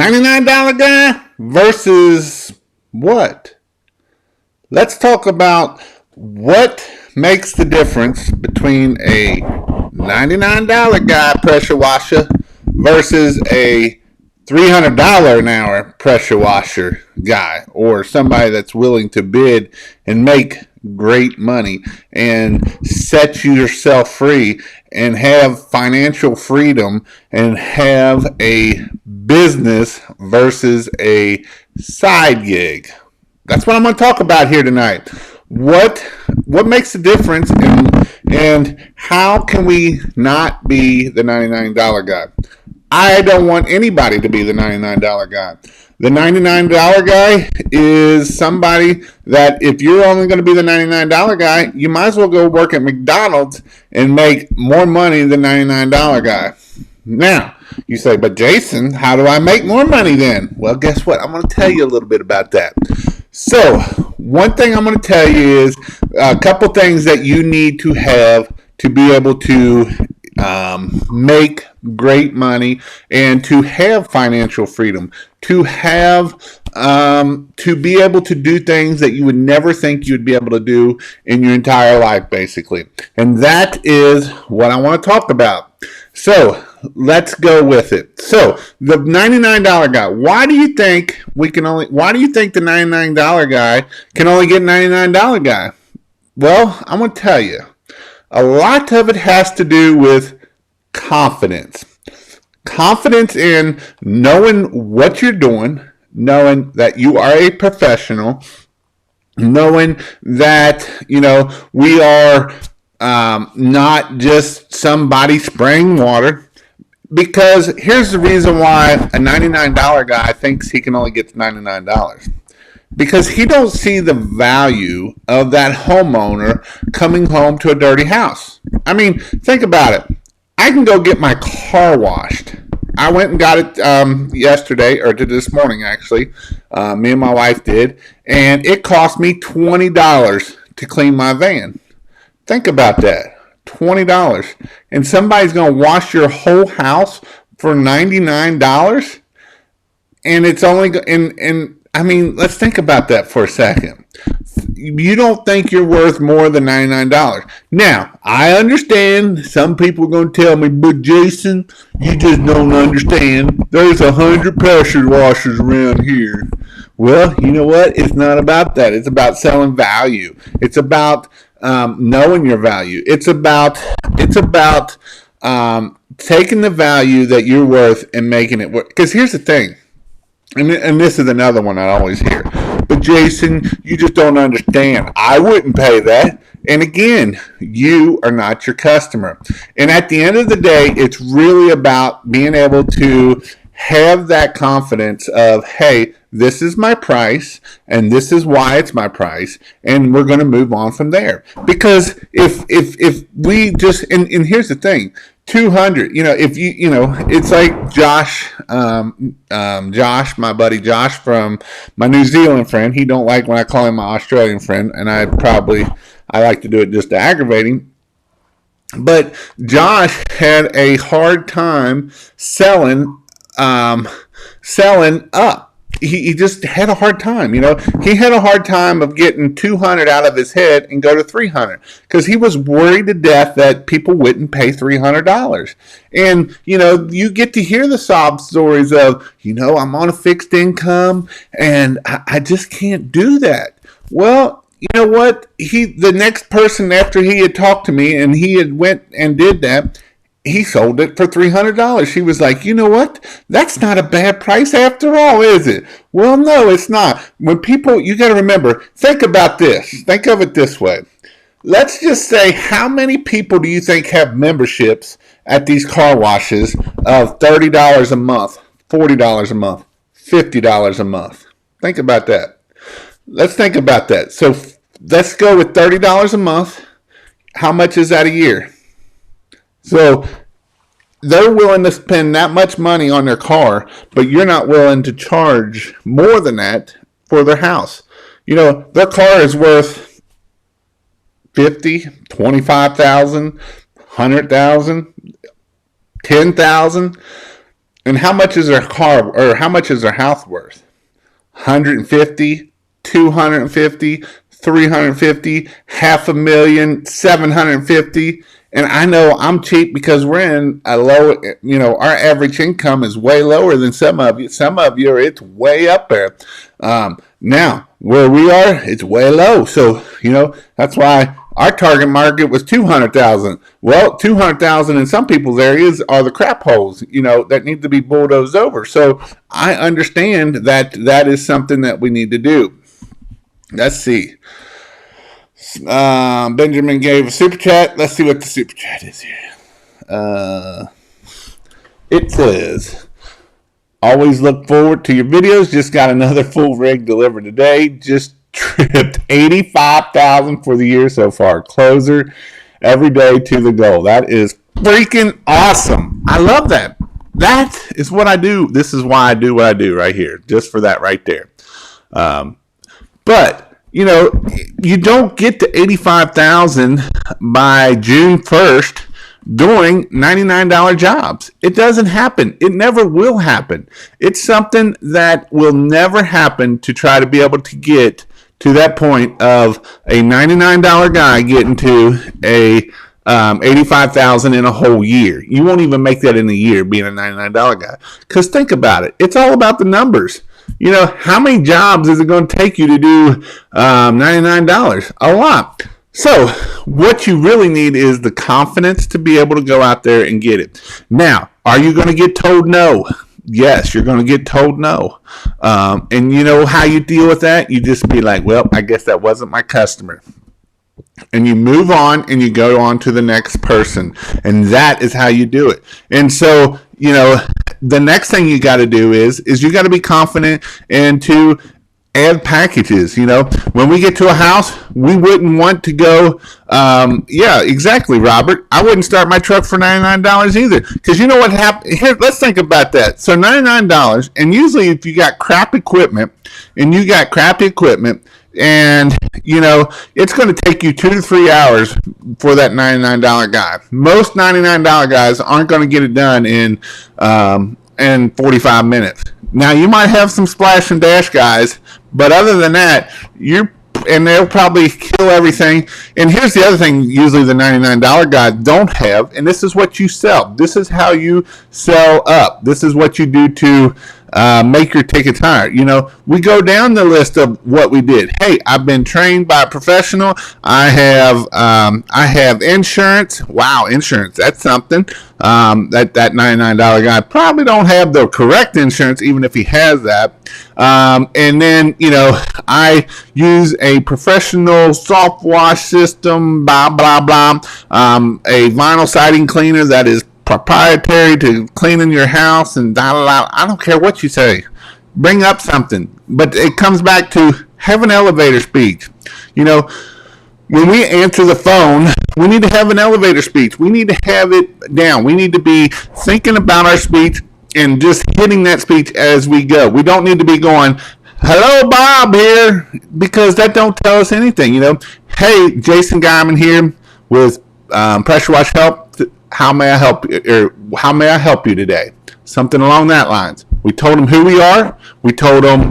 $99 guy versus what? Let's talk about what makes the difference between a $99 guy pressure washer versus a $300 an hour pressure washer guy, or somebody that's willing to bid and make great money and set yourself free and have financial freedom and have a business versus a side gig. That's what I'm going to talk about here tonight. What makes the difference, and how can we not be the $99 guy? I don't want anybody to be the $99 guy. The $99 guy is somebody that if you're only going to be the $99 guy, you might as well go work at McDonald's and make more money than the $99 guy. Now, you say, but Jason, how do I make more money then? Well, guess what? I'm going to tell you a little bit about that. So, one thing I'm going to tell you is a couple things that you need to have to be able to make great money and to have financial freedom, to have to be able to do things that you would never think you'd be able to do in your entire life, basically. And that is what I want to talk about. So let's go with it. So the $99 guy, why do you think the $99 guy can only get $99 guy? Well, I'm going to tell you. A lot of it has to do with confidence. Confidence in knowing what you're doing, knowing that you are a professional, knowing that, we are not just somebody spraying water. Because here's the reason why a $99 guy thinks he can only get to $99. Because he don't see the value of that homeowner coming home to a dirty house. I mean, think about it. I can go get my car washed. I went and got it yesterday, or this morning actually. Me and my wife did. And it cost me $20 to clean my van. Think about that. $20. And somebody's going to wash your whole house for $99? And it's only... I mean, let's think about that for a second. You don't think you're worth more than $99. Now, I understand some people are going to tell me, but Jason, you just don't understand. There's 100 pressure washers around here. Well, you know what? It's not about that. It's about selling value. It's about knowing your value. It's about taking the value that you're worth and making it work. Because here's the thing. And this is another one I always hear. But Jason, you just don't understand. I wouldn't pay that. And again, you are not your customer. And at the end of the day, it's really about being able to have that confidence of, hey, this is my price, and this is why it's my price, and we're going to move on from there. Because if we just, and here's the thing, 200, it's like Josh, my buddy Josh from my New Zealand friend. He don't like when I call him my Australian friend, and I like to do it just to aggravate him. But Josh had a hard time selling up. He just had a hard time, He had a hard time of getting 200 out of his head and go to 300 because he was worried to death that people wouldn't pay $300. And, you get to hear the sob stories of, I'm on a fixed income and I just can't do that. Well, you know what? The next person after he had talked to me and he had went and did that, he sold it for $300. She was like, you know what? That's not a bad price after all, is it? Well, no, it's not. When people, you got to remember, think about this. Think of it this way. Let's just say, how many people do you think have memberships at these car washes of $30 a month, $40 a month, $50 a month? Think about that. Let's think about that. So let's go with $30 a month. How much is that a year? So they're willing to spend that much money on their car, but you're not willing to charge more than that for their house. Their car is worth $50,000, $25,000, $100,000, $10,000. And how much is their car, or how much is their house worth? 150, 250, 350, half a million, 750. And I know I'm cheap because we're in a low, our average income is way lower than some of you. Some of you, it's way up there. Now, where we are, it's way low. So, that's why our target market was 200,000. Well, 200,000 in some people's areas are the crap holes, that need to be bulldozed over. So I understand that that is something that we need to do. Let's see. Benjamin gave a super chat. Let's see what the super chat is here. It says, always look forward to your videos. Just got another full rig delivered today. Just tripped 85,000 for the year so far. Closer every day to the goal. That is freaking awesome. I love that. That is what I do. This is why I do what I do right here. Just for that right there. But you don't get to 85,000 by June 1st doing $99 jobs. It doesn't happen. It never will happen. It's something that will never happen to try to be able to get to that point of a $99 guy getting to a 85,000 in a whole year. You won't even make that in a year being a $99 guy. Because think about it. It's all about the numbers. How many jobs is it going to take you to do $99? A lot. So what you really need is the confidence to be able to go out there and get it. Now, are you going to get told no? Yes, you're going to get told no. And you know how you deal with that? You just be like, well, I guess that wasn't my customer. And you move on and you go on to the next person. And that is how you do it. And so, the next thing you got to do is you got to be confident and to add packages. When we get to a house, we wouldn't want to go, yeah, exactly, Robert. I wouldn't start my truck for $99 either. Because you know what happened? Here, let's think about that. So $99, and usually if you got crap equipment, and it's going to take you 2 to 3 hours for that $99 guy. Most $99 guys aren't going to get it done in 45 minutes. Now, you might have some splash and dash guys, but other than that, and they'll probably kill everything. And here's the other thing usually the $99 guys don't have, and this is what you sell. This is how you sell up. This is what you do to make your tickets higher. We go down the list of what we did. Hey, I've been trained by a professional. I have insurance. Wow, insurance. That's something. That $99 guy probably don't have the correct insurance, even if he has that. And then, I use a professional soft wash system, blah, blah, blah. A vinyl siding cleaner that is proprietary to cleaning your house, and I don't care what you say. Bring up something. But it comes back to have an elevator speech. When we answer the phone, we need to have an elevator speech. We need to have it down. We need to be thinking about our speech and just hitting that speech as we go. We don't need to be going, hello, Bob here, because that don't tell us anything. Hey, Jason Guyman here with Pressure Wash Help. How may I help you? Or how may I help you today? Something along that lines. We told them who we are. We told them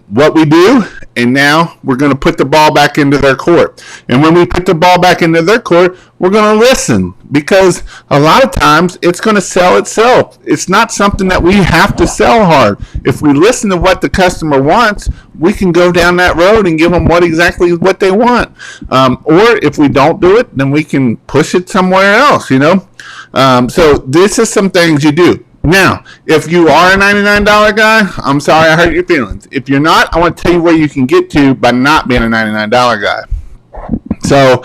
what we do. And now we're going to put the ball back into their court. And when we put the ball back into their court, we're going to listen. Because a lot of times it's going to sell itself. It's not something that we have to sell hard. If we listen to what the customer wants, we can go down that road and give them exactly what they want. Or if we don't do it, then we can push it somewhere else, So this is some things you do. Now, if you are a $99 guy, I'm sorry I hurt your feelings. If you're not, I want to tell you where you can get to by not being a $99 guy. So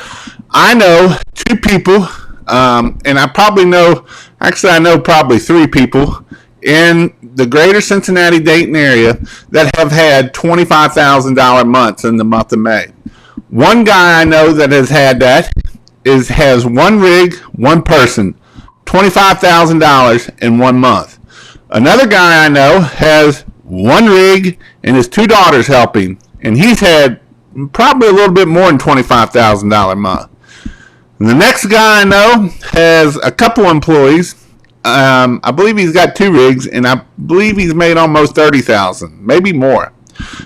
I know 2 people, and I know probably 3 people in the greater Cincinnati, Dayton area that have had $25,000 months in the month of May. One guy I know that has had that has one rig, one person, $25,000 in 1 month. Another guy I know has one rig and his 2 daughters helping, and he's had probably a little bit more than $25,000 a month. And the next guy I know has a couple employees, I believe he's got 2 rigs, and I believe he's made almost 30,000, maybe more.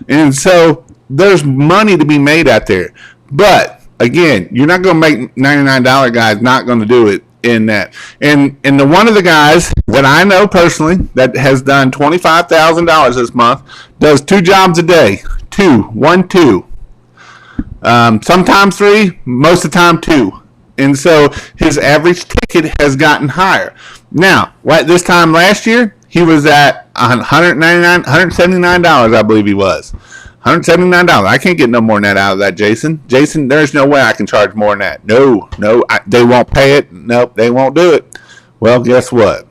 And so there's money to be made out there. But again, you're not going to make $99 guys not going to do it in that. And the one of the guys that I know personally that has done $25,000 this month does 2 jobs a day. 2. Sometimes 3, most of the time 2. And so his average ticket has gotten higher. Now, this time last year, he was at $179, I believe he was. $179. I can't get no more than that out of that, Jason. Jason, there's no way I can charge more than that. No, they won't pay it. Nope, they won't do it. Well, guess what?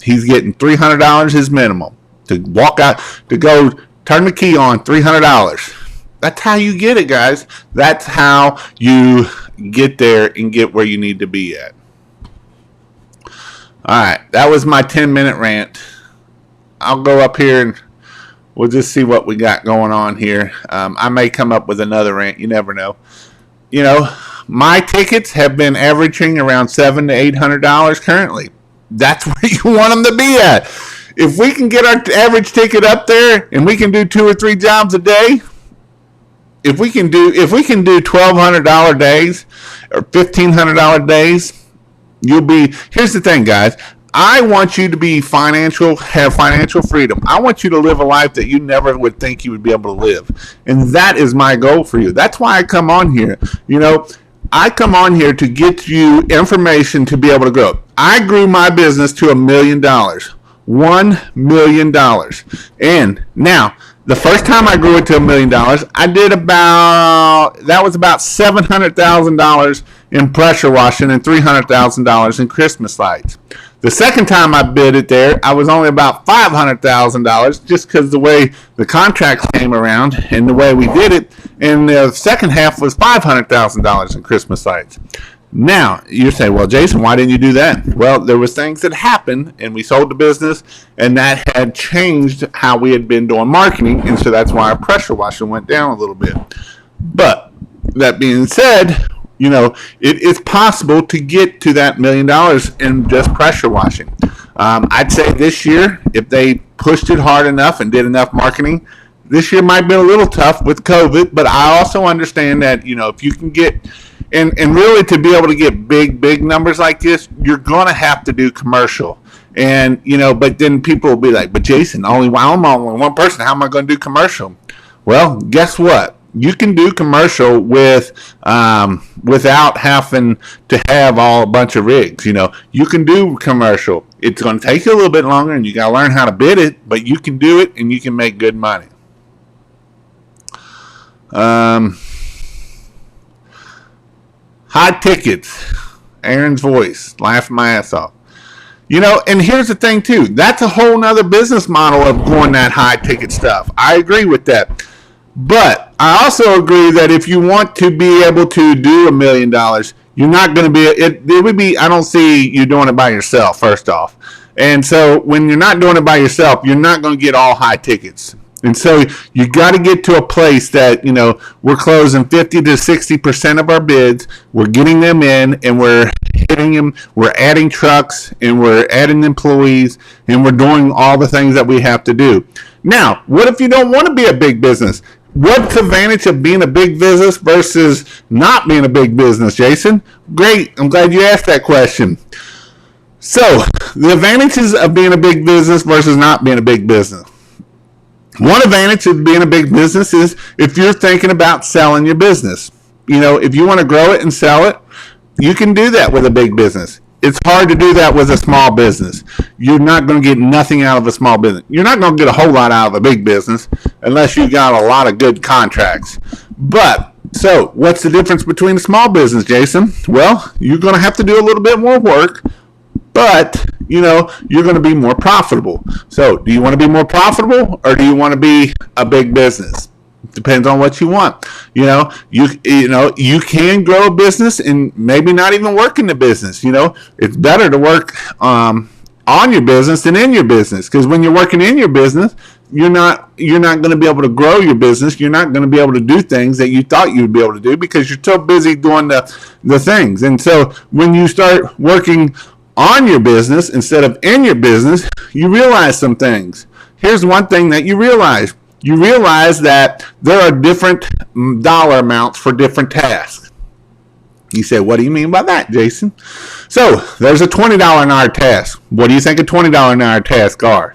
He's getting $300 his minimum to walk out, to go turn the key on, $300. That's how you get it, guys. That's how you get there and get where you need to be at. All right, that was my 10-minute rant. I'll go up here and we'll just see what we got going on here. I may come up with another rant. You never know. You know, my tickets have been averaging around $700 to $800 currently. That's where you want them to be at. If we can get our average ticket up there and we can do 2 or 3 jobs a day, if we can do $1,200 days or $1,500 days, you'll be. Here's the thing, guys. I want you to have financial freedom. I want you to live a life that you never would think you would be able to live. And that is my goal for you. That's why I come on here. You know, I come on here to get you information to be able to grow. I grew my business to $1 million. $1 million. And now, the first time I grew it to $1 million, I did about $700,000 in pressure washing and $300,000 in Christmas lights. The second time I bid it there, I was only about $500,000 just because the way the contracts came around and the way we did it. And the second half was $500,000 in Christmas lights. Now, you say, well, Jason, why didn't you do that? Well, there was things that happened, and we sold the business, and that had changed how we had been doing marketing, and so that's why our pressure washing went down a little bit. But that being said, you know, it is possible to get to that $1 million in just pressure washing. I'd say this year, if they pushed it hard enough and did enough marketing, this year might be a little tough with COVID, but I also understand that, you know, if you can get, and really to be able to get big numbers like this, you're going to have to do commercial. And, you know, but then people will be like, but Jason, I'm only one person. How am I going to do commercial? Well, guess what? You can do commercial without having to have a bunch of rigs. You know, you can do commercial. It's going to take you a little bit longer, and you got to learn how to bid it, but you can do it, and you can make good money. High tickets. Aaron's voice. Laughing my ass off. You know, and here's the thing, too. That's a whole nother business model of going that high ticket stuff. I agree with that. But I also agree that if you want to be able to do $1 million, you're not going to be, it would be, I don't see you doing it by yourself, first off. And so when you're not doing it by yourself, you're not going to get all high tickets. And so you got to get to a place that, you know, we're closing 50 to 60% of our bids. We're getting them in, and we're hitting them. We're adding trucks, and we're adding employees, and we're doing all the things that we have to do. Now, what if you don't want to be a big business? What's the advantage of being a big business versus not being a big business, Jason? Great. I'm glad you asked that question. So, the advantages of being a big business versus not being a big business. One advantage of being a big business is if you're thinking about selling your business. You know, if you want to grow it and sell it, you can do that with a big business. It's hard to do that with a small business. You're not going to get nothing out of a small business. You're not going to get a whole lot out of a big business unless you got a lot of good contracts. But, so, what's the difference between a small business, Jason? Well, you're going to have to do a little bit more work, but, you know, you're going to be more profitable. So, do you want to be more profitable, or do you want to be a big business? Depends on what you want. You know, you can grow a business and maybe not even work in the business. You know, it's better to work on your business than in your business, because when you're working in your business, you're not going to be able to grow your business. You're not going to be able to do things that you thought you'd be able to do because you're so busy doing the things. And so when you start working on your business instead of in your business, you realize some things. Here's one thing that you realize. You realize that there are different dollar amounts for different tasks. You say, what do you mean by that, Jason? So there's a $20 an hour task. What do you think a $20 an hour task are?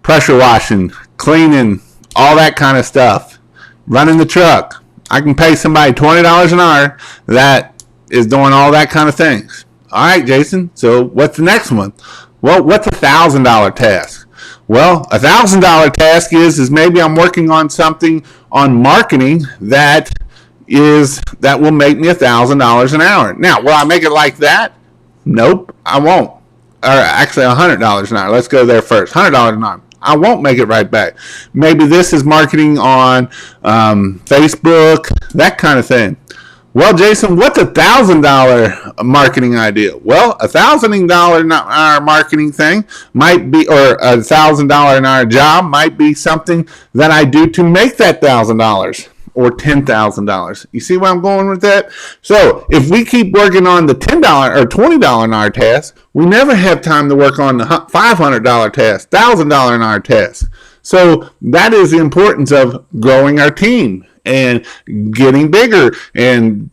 Pressure washing, cleaning, all that kind of stuff. Running the truck. I can pay somebody $20 an hour that is doing all that kind of things. All right, Jason. So what's the next one? Well, what's a $1,000 task? Well, a $1,000 task is maybe I'm working on something on marketing that will make me $1,000 an hour. Now, will I make it like that? Nope, I won't. Or actually, $100 an hour. Let's go there first. $100 an hour. I won't make it right back. Maybe this is marketing on Facebook, that kind of thing. Well, Jason, what's a $1,000 marketing idea? Well, a $1,000 an hour marketing thing might be, or a $1,000 an hour job might be something that I do to make that $1,000 or $10,000. You see where I'm going with that? So if we keep working on the $10 or $20 an hour task, we never have time to work on the $500 task, $1,000 an hour task. So that is the importance of growing our team and getting bigger and,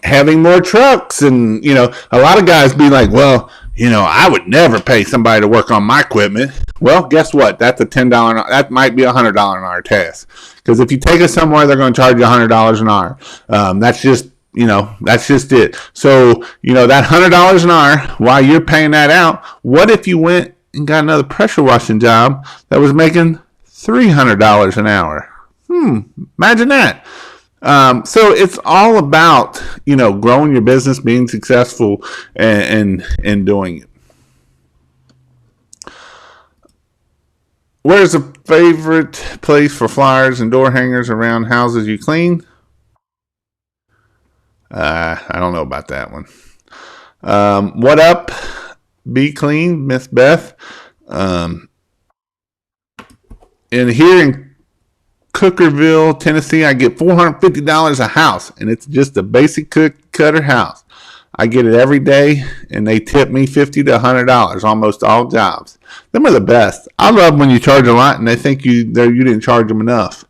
having more trucks. And, a lot of guys be like, well, I would never pay somebody to work on my equipment. Well, guess what? That's a $10, that might be a $100 an hour task. Because if you take us somewhere, they're going to charge you $100 an hour. That's just it. So, that $100 an hour, while you're paying that out, what if you went and got another pressure washing job that was making $300 an hour? Imagine that. So it's all about, growing your business, being successful, and doing it. Where's a favorite place for flyers and door hangers around houses you clean? I don't know about that one. What up? Be clean, Miss Beth. And here in Cookerville, Tennessee, I get $450 a house, and it's just a basic cutter house. I get it every day, and they tip me $50 to $100, almost all jobs. Them are the best. I love when you charge a lot, and they think you didn't charge them enough,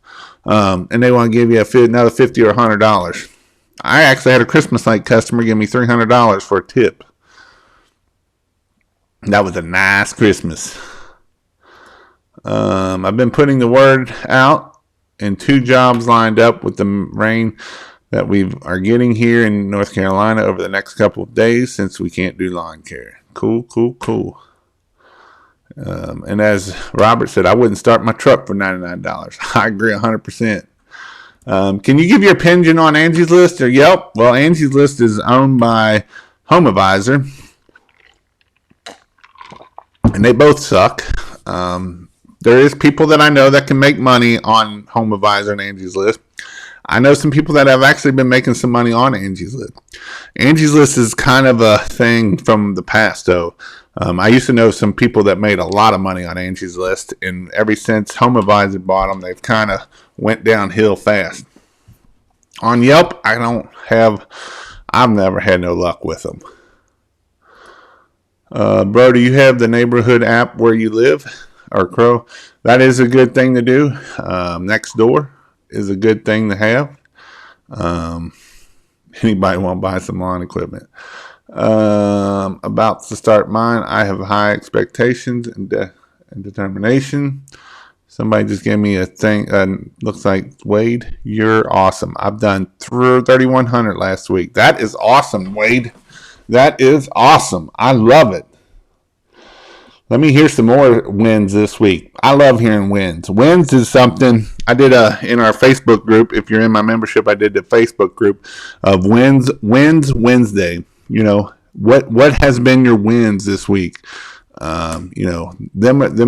and they want to give you another $50 or $100. I actually had a Christmas light customer give me $300 for a tip. That was a nice Christmas. I've been putting the word out, and 2 jobs lined up with the rain that we are getting here in North Carolina over the next couple of days since we can't do lawn care. Cool. And as Robert said, I wouldn't start my truck for $99. I agree 100%. Can you give your opinion on Angie's List or Yelp? Well, Angie's List is owned by HomeAdvisor, and they both suck. There is people that I know that can make money on HomeAdvisor and Angie's List. I know some people that have actually been making some money on Angie's List. Angie's List is kind of a thing from the past, though. I used to know some people that made a lot of money on Angie's List, and ever since HomeAdvisor bought them, they've kind of went downhill fast. On Yelp, I've never had no luck with them. Bro, do you have the neighborhood app where you live? Or Crow? That is a good thing to do. Next door is a good thing to have. Anybody want to buy some lawn equipment? About to start mine. I have high expectations and determination. Somebody just gave me a thing. Looks like, Wade, you're awesome. I've done 3,100 last week. That is awesome, Wade. That is awesome. I love it. Let me hear some more wins this week. I love hearing wins. Wins is something I did in our Facebook group. If you're in my membership, I did the Facebook group of Wins Wednesday. What has been your wins this week? Them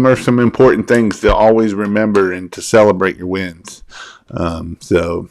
are some important things to always remember and to celebrate your wins. So